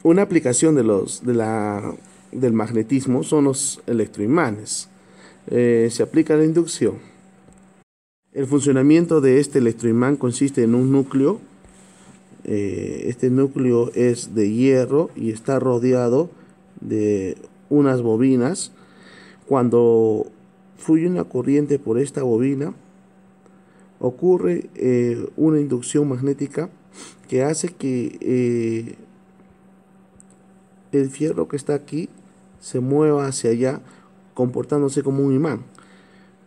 Una aplicación del magnetismo son los electroimanes. Se aplica la inducción. El funcionamiento de este electroimán consiste en un núcleo. Este núcleo es de hierro y está rodeado de unas bobinas. Cuando fluye una corriente por esta bobina, ocurre una inducción magnética que hace que el fierro que está aquí se mueva hacia allá, comportándose como un imán.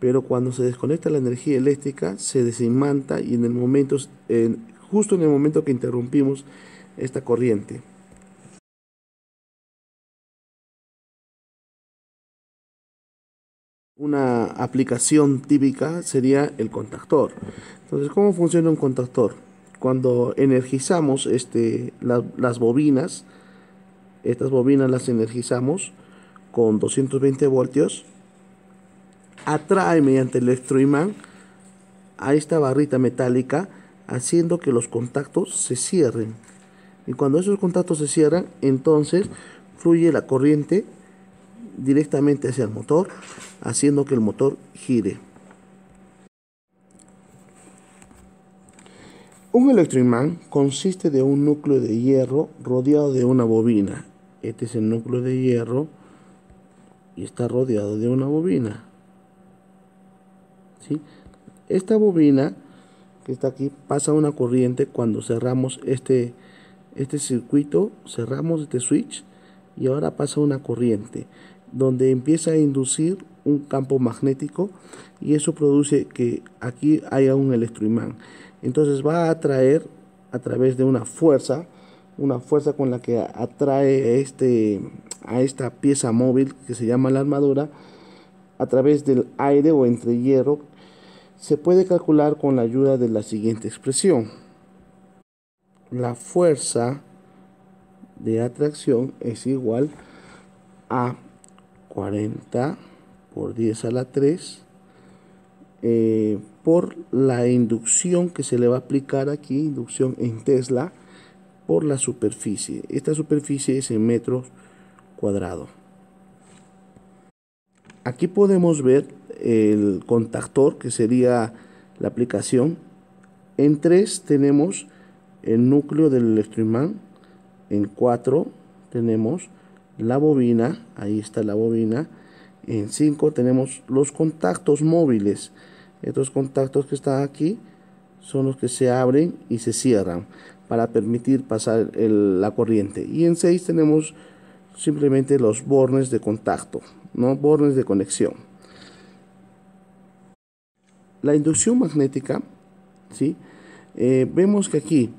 Pero cuando se desconecta la energía eléctrica, se desimanta y justo en el momento que interrumpimos esta corriente. Una aplicación típica sería el contactor. Entonces, ¿cómo funciona un contactor? Cuando energizamos las bobinas, estas bobinas las energizamos con 220 voltios, atrae mediante el electroimán a esta barrita metálica, haciendo que los contactos se cierren. Y cuando esos contactos se cierran, entonces fluye la corriente directamente hacia el motor, haciendo que el motor gire. Un electroimán consiste de un núcleo de hierro rodeado de una bobina. Este es el núcleo de hierro y está rodeado de una bobina. ¿Sí? Esta bobina que está aquí pasa una corriente cuando cerramos este circuito, cerramos este switch y ahora pasa una corriente donde empieza a inducir un campo magnético y eso produce que aquí haya un electroimán. Entonces va a atraer a través de una fuerza con la que atrae a esta pieza móvil que se llama la armadura a través del aire o entre hierro. Se puede calcular con la ayuda de la siguiente expresión. La fuerza de atracción es igual a 40 por 10 a la 3 por la inducción que se le va a aplicar aquí, inducción en Tesla, por la superficie. Esta superficie es en metros cuadrados. Aquí podemos ver el contactor, que sería la aplicación. En 3 tenemos el núcleo del electroimán. En 4 tenemos la bobina, ahí está la bobina. En 5 tenemos los contactos móviles. Estos contactos que están aquí son los que se abren y se cierran para permitir pasar la corriente. Y en 6 tenemos simplemente los bornes de contacto, no bornes de conexión. La inducción magnética, ¿sí? Vemos que aquí,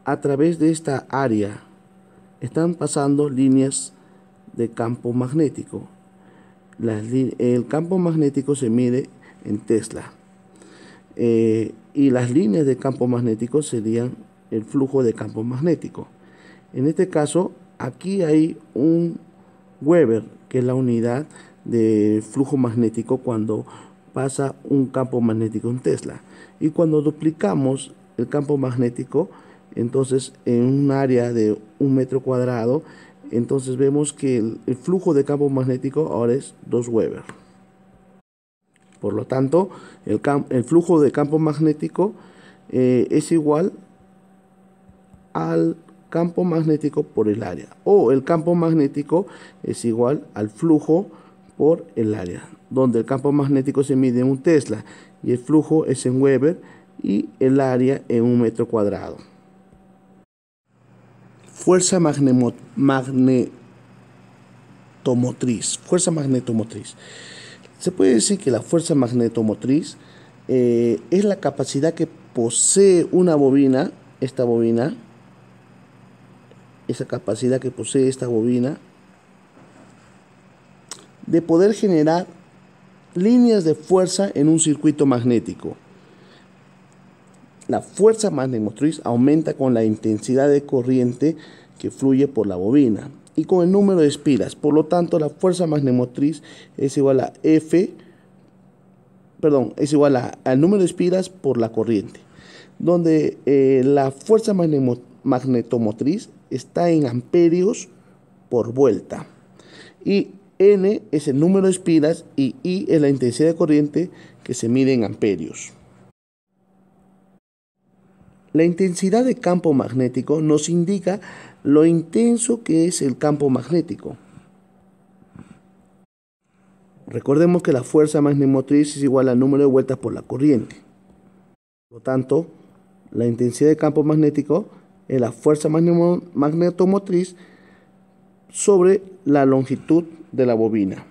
a través de esta área, están pasando líneas de campo magnético. El campo magnético se mide en Tesla. Y las líneas de campo magnético serían el flujo de campo magnético. En este caso, aquí hay un Weber, que es la unidad de flujo magnético cuando pasa un campo magnético en Tesla. Y cuando duplicamos el campo magnético, entonces en un área de 1 metro cuadrado, entonces vemos que el flujo de campo magnético ahora es 2 Weber. Por lo tanto, el flujo de campo magnético es igual al campo magnético por el área, o el campo magnético es igual al flujo por el área, donde el campo magnético se mide en un Tesla y el flujo es en Weber y el área en 1 metro cuadrado. Fuerza magnetomotriz. Fuerza magnetomotriz. Se puede decir que la fuerza magnetomotriz es la capacidad que posee una bobina, esa capacidad que posee esta bobina de poder generar líneas de fuerza en un circuito magnético. La fuerza magnetomotriz aumenta con la intensidad de corriente que fluye por la bobina y con el número de espiras. Por lo tanto, la fuerza magnetomotriz es igual a al número de espiras por la corriente, donde la fuerza magnetomotriz está en amperios por vuelta. Y N es el número de espiras y I es la intensidad de corriente que se mide en amperios. La intensidad de campo magnético nos indica lo intenso que es el campo magnético. Recordemos que la fuerza magnetomotriz es igual al número de vueltas por la corriente. Por lo tanto, la intensidad de campo magnético es la fuerza magnetomotriz sobre la longitud de la bobina.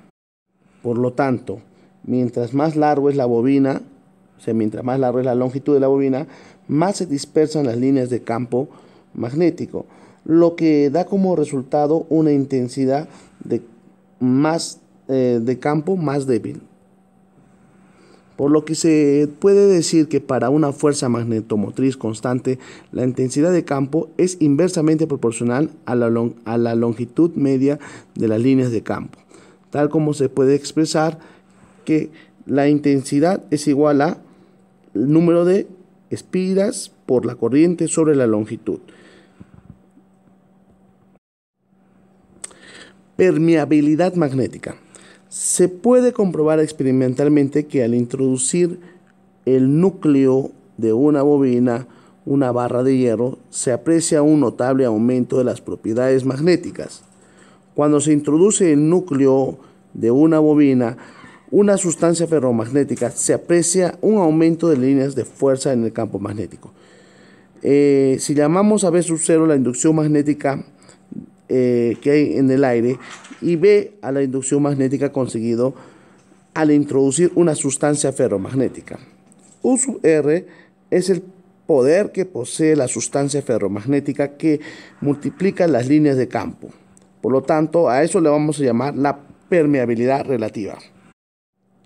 Por lo tanto, mientras más largo es la bobina, o sea, mientras más larga es la longitud de la bobina, más se dispersan las líneas de campo magnético, lo que da como resultado una intensidad de campo más débil. Por lo que se puede decir que para una fuerza magnetomotriz constante, la intensidad de campo es inversamente proporcional a la longitud media de las líneas de campo, tal como se puede expresar que la intensidad es igual al número de espiras por la corriente sobre la longitud. Permeabilidad magnética. Se puede comprobar experimentalmente que al introducir el núcleo de una bobina, una barra de hierro, se aprecia un notable aumento de las propiedades magnéticas. Cuando se introduce el núcleo de una bobina, una sustancia ferromagnética, se aprecia un aumento de líneas de fuerza en el campo magnético. Si llamamos a V sub 0 la inducción magnética que hay en el aire y B a la inducción magnética conseguido al introducir una sustancia ferromagnética. U sub R es el poder que posee la sustancia ferromagnética que multiplica las líneas de campo. Por lo tanto, a eso le vamos a llamar la permeabilidad relativa.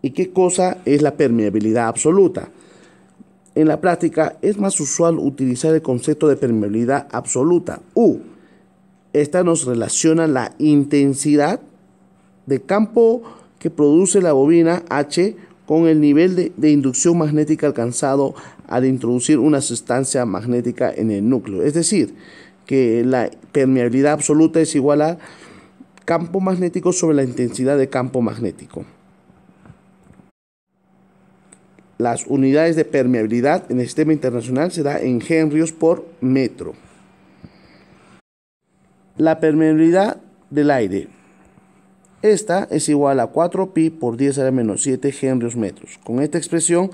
¿Y qué cosa es la permeabilidad absoluta? En la práctica es más usual utilizar el concepto de permeabilidad absoluta, U. Esta nos relaciona la intensidad de campo que produce la bobina H con el nivel de inducción magnética alcanzado al introducir una sustancia magnética en el núcleo. Es decir, que la permeabilidad absoluta es igual a campo magnético sobre la intensidad de campo magnético. Las unidades de permeabilidad en el sistema internacional se da en henrios por metro. La permeabilidad del aire. Esta es igual a 4pi por 10 a la menos 7 henrios metros. Con esta expresión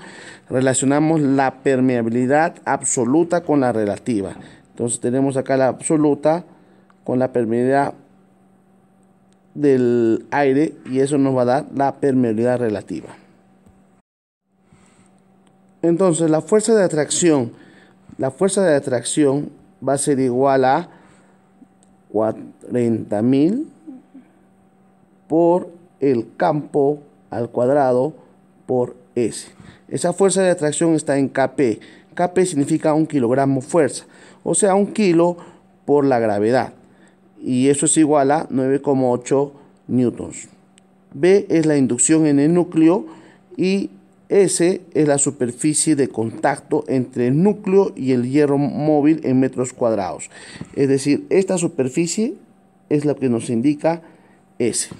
relacionamos la permeabilidad absoluta con la relativa. Entonces tenemos acá la absoluta con la permeabilidad del aire y eso nos va a dar la permeabilidad relativa. Entonces la fuerza de atracción va a ser igual a 40.000 por el campo al cuadrado por S. Esa fuerza de atracción está en Kp. Kp significa 1 kilogramo fuerza, o sea, 1 kilo por la gravedad. Y eso es igual a 9,8 newtons. B es la inducción en el núcleo y S es la superficie de contacto entre el núcleo y el hierro móvil en metros cuadrados. Es decir, esta superficie es la que nos indica S.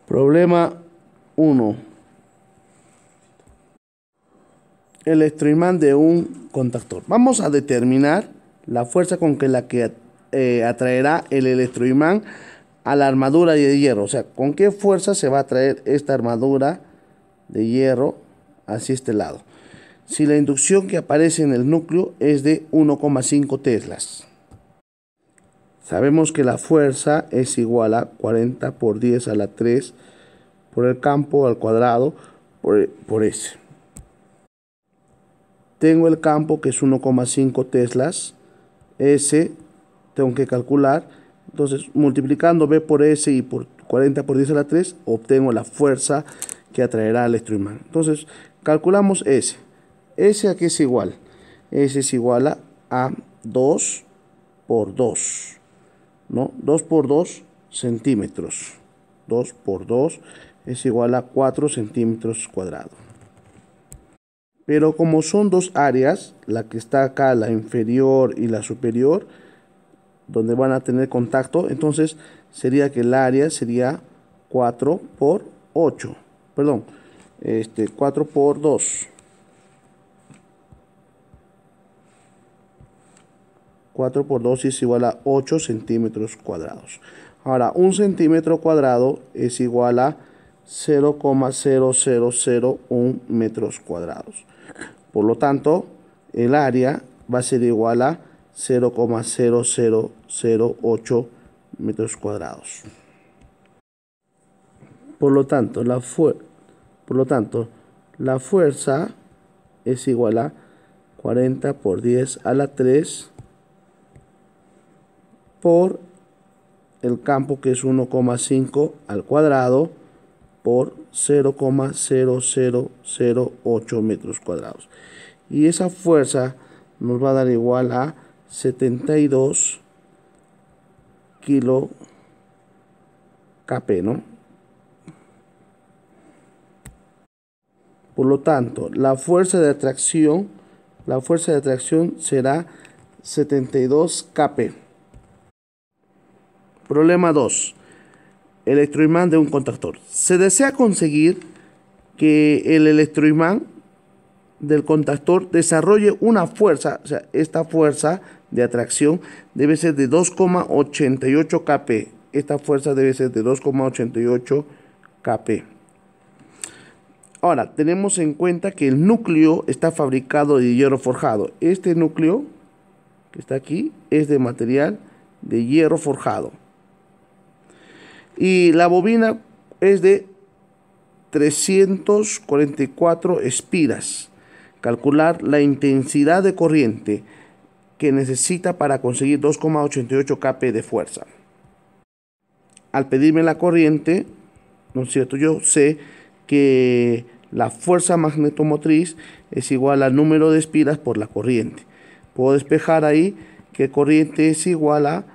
Problema 1. Electroimán de un contactor. Vamos a determinar la fuerza con la que atraerá el electroimán a la armadura de hierro. O sea, con qué fuerza se va a atraer esta armadura de hierro hacia este lado. Si la inducción que aparece en el núcleo es de 1,5 teslas. Sabemos que la fuerza es igual a 40 por 10 a la 3 por el campo al cuadrado por S. Tengo el campo que es 1,5 teslas. S tengo que calcular. Entonces, multiplicando B por S y por 40 por 10 a la 3, obtengo la fuerza que atraerá al electroimán. Entonces, calculamos S. S aquí es igual. S es igual a 2 por 2. ¿No? 2 por 2 centímetros. 2 por 2 es igual a 4 centímetros cuadrados. Pero como son dos áreas, la que está acá, la inferior y la superior, donde van a tener contacto, entonces sería que el área sería 4 por 8, perdón, 4 por 2. 4 por 2 es igual a 8 centímetros cuadrados. Ahora, un centímetro cuadrado es igual a 0,0001 metros cuadrados. Por lo tanto, el área va a ser igual a 0,0008 metros cuadrados. Por lo tanto, la fuerza es igual a 40 por 10 a la 3 por el campo, que es 1,5 al cuadrado, por 0,0008 metros cuadrados. Y esa fuerza nos va a dar igual a 72 kilo kp, ¿no? Por lo tanto, la fuerza de atracción será 72 kp. Problema 2. Electroimán de un contactor. Se desea conseguir que el electroimán del contactor desarrolle una fuerza, o sea, esta fuerza de atracción debe ser de 2,88 kp. Esta fuerza debe ser de 2,88 kp. Ahora, tenemos en cuenta que el núcleo está fabricado de hierro forjado. Este núcleo que está aquí es de material de hierro forjado. Y la bobina es de 344 espiras. Calcular la intensidad de corriente que necesita para conseguir 2,88 kp de fuerza. Al pedirme la corriente, ¿no es cierto?, yo sé que la fuerza magnetomotriz es igual al número de espiras por la corriente. Puedo despejar ahí que corriente es igual a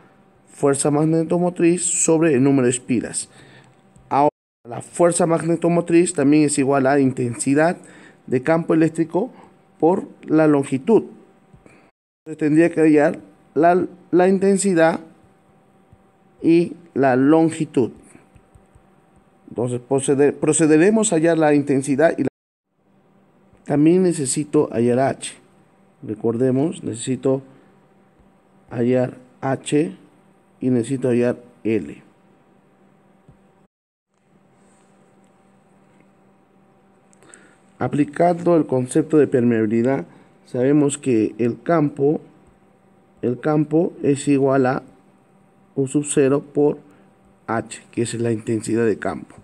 fuerza magnetomotriz sobre el número de espiras. Ahora, la fuerza magnetomotriz también es igual a intensidad de campo eléctrico por la longitud. Entonces tendría que hallar la intensidad y la longitud. Entonces procederemos a hallar la intensidad y también necesito hallar H. Recordemos, necesito hallar H y necesito hallar L. Aplicando el concepto de permeabilidad, sabemos que el campo es igual a U sub 0 por H, que es la intensidad de campo.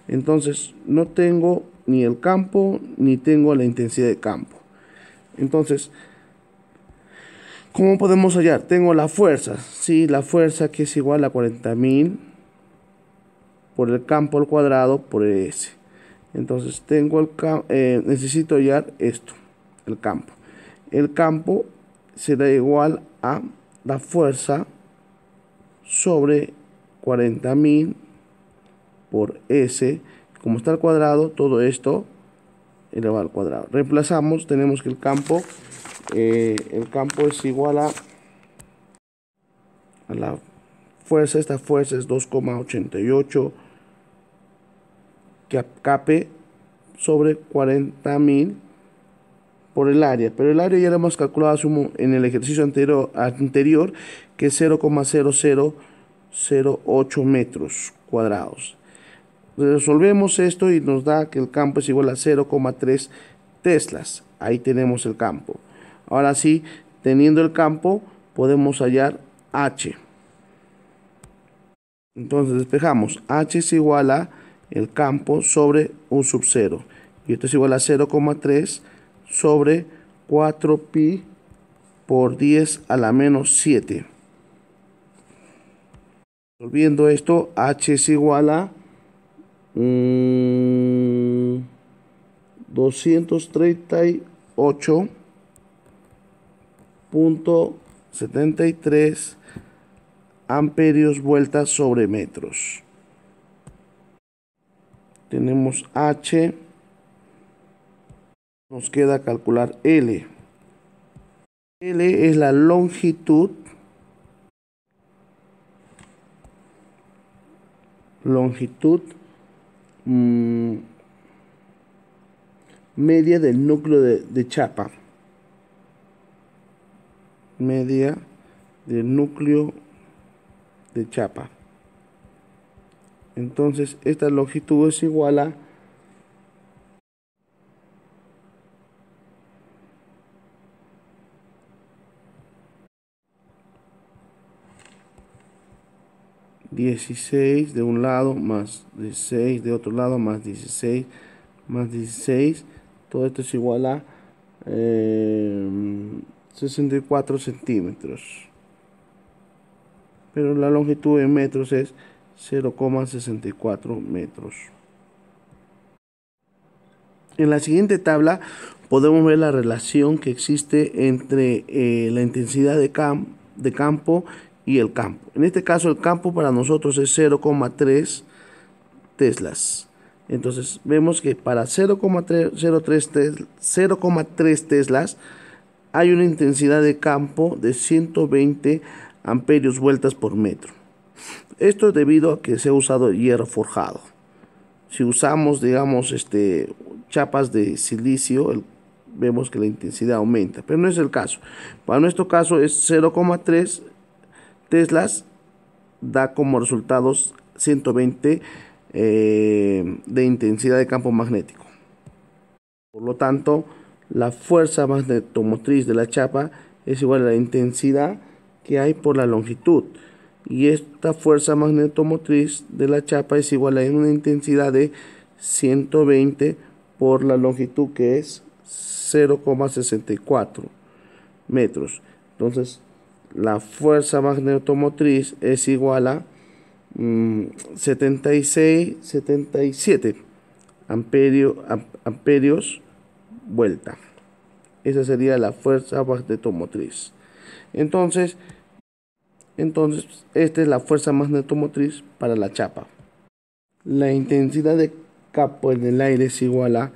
Entonces, no tengo ni el campo ni tengo la intensidad de campo. Entonces, ¿cómo podemos hallar? Tengo la fuerza, sí, la fuerza que es igual a 40.000 por el campo al cuadrado por S. Entonces, necesito hallar esto, el campo. El campo será igual a la fuerza sobre 40.000 por S. Como está al cuadrado, todo esto elevado al cuadrado. Reemplazamos, tenemos que el campo es igual a la fuerza. Esta fuerza es 2,88 kp sobre 40.000 por el área, pero el área ya lo hemos calculado en el ejercicio anterior, que es 0,0008 metros cuadrados. Resolvemos esto y nos da que el campo es igual a 0,3 teslas. Ahí tenemos el campo. Ahora sí, teniendo el campo, podemos hallar H. Entonces despejamos. H es igual a el campo sobre U sub 0. Y esto es igual a 0,3 sobre 4pi por 10 a la menos 7. Resolviendo esto, H es igual a 238.73 amperios vueltas sobre metros. tenemos H, nos queda calcular L. L es la longitud media del núcleo de chapa. Media del núcleo de chapa. Entonces esta longitud es igual a 16 de un lado más 16 de otro lado más 16 más 16. Todo esto es igual a 64 centímetros. Pero la longitud en metros es 0,64 metros. En la siguiente tabla podemos ver la relación que existe entre la intensidad de campo y el campo. En este caso el campo para nosotros es 0,3 teslas. Entonces vemos que para 0,3 teslas hay una intensidad de campo de 120 amperios vueltas por metro. Esto es debido a que se ha usado hierro forjado. Si usamos, digamos, chapas de silicio, vemos que la intensidad aumenta, pero no es el caso. Para nuestro caso es 0,3 teslas, da como resultados 120 de intensidad de campo magnético. Por lo tanto, la fuerza magnetomotriz de la chapa es igual a la intensidad que hay por la longitud. Y esta fuerza magnetomotriz de la chapa es igual a una intensidad de 120 por la longitud, que es 0,64 metros. Entonces, la fuerza magnetomotriz es igual a 77 amperios vuelta. Esa sería la fuerza magnetomotriz. Entonces, esta es la fuerza magnetomotriz para la chapa. La intensidad de campo en el aire es igual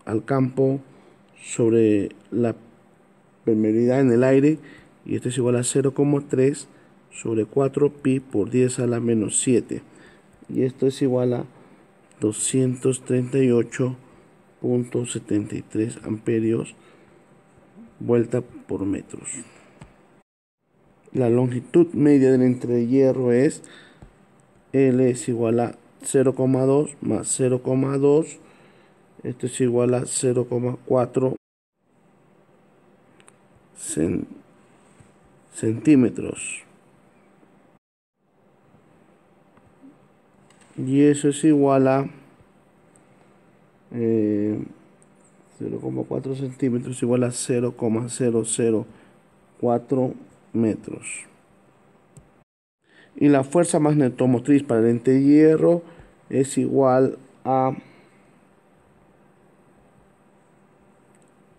al campo sobre la permeabilidad en el aire, y esto es igual a 0,3 sobre 4 pi por 10 a la menos 7, y esto es igual a 238.73 amperios vuelta por metros. La longitud media del entrehierro es L es igual a 0,2 más 0,2, esto es igual a 0,4 centímetros, y eso es igual a 0,4 centímetros igual a 0,004 metros. Y la fuerza magnetomotriz para el entrehierro es igual a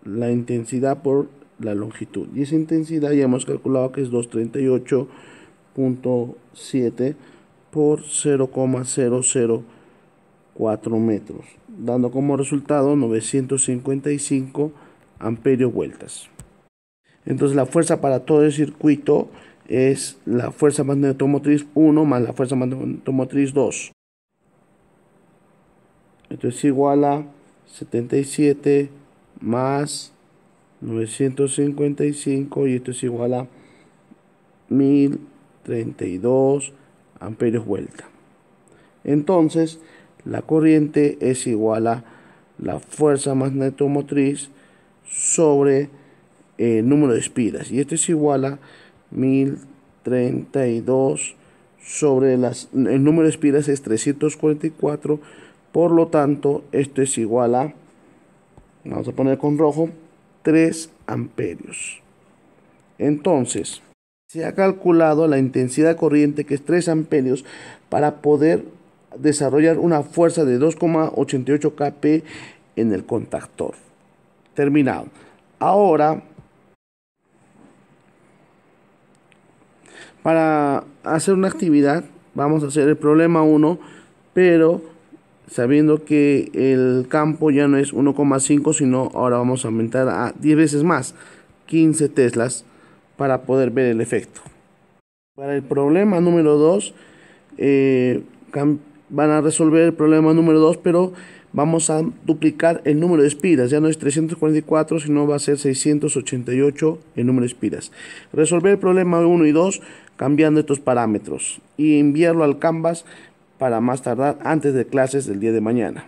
la intensidad por la longitud, y esa intensidad ya hemos calculado que es 238.7 por 0,004 metros, dando como resultado 955 amperios vueltas. Entonces la fuerza para todo el circuito es la fuerza magnetomotriz 1 más la fuerza magnetomotriz 2. Esto es igual a 77 más 955, y esto es igual a 1032 amperios vuelta. Entonces la corriente es igual a la fuerza magnetomotriz sobre el número de espiras, y esto es igual a 1032 sobre el número de espiras es 344. Por lo tanto, esto es igual a, vamos a poner con rojo, 3 amperios. Entonces, se ha calculado la intensidad de corriente, que es 3 amperios, para poder desarrollar una fuerza de 2,88 kP en el contactor. Terminado. Ahora, para hacer una actividad, vamos a hacer el problema 1, pero sabiendo que el campo ya no es 1,5, sino ahora vamos a aumentar a 10 veces más, 15 teslas, para poder ver el efecto. Para el problema número 2, van a resolver el problema número 2, pero vamos a duplicar el número de espiras. Ya no es 344, sino va a ser 688 el número de espiras. Resolver el problema 1 y 2 cambiando estos parámetros y enviarlo al Canvas para más tardar antes de clases del día de mañana.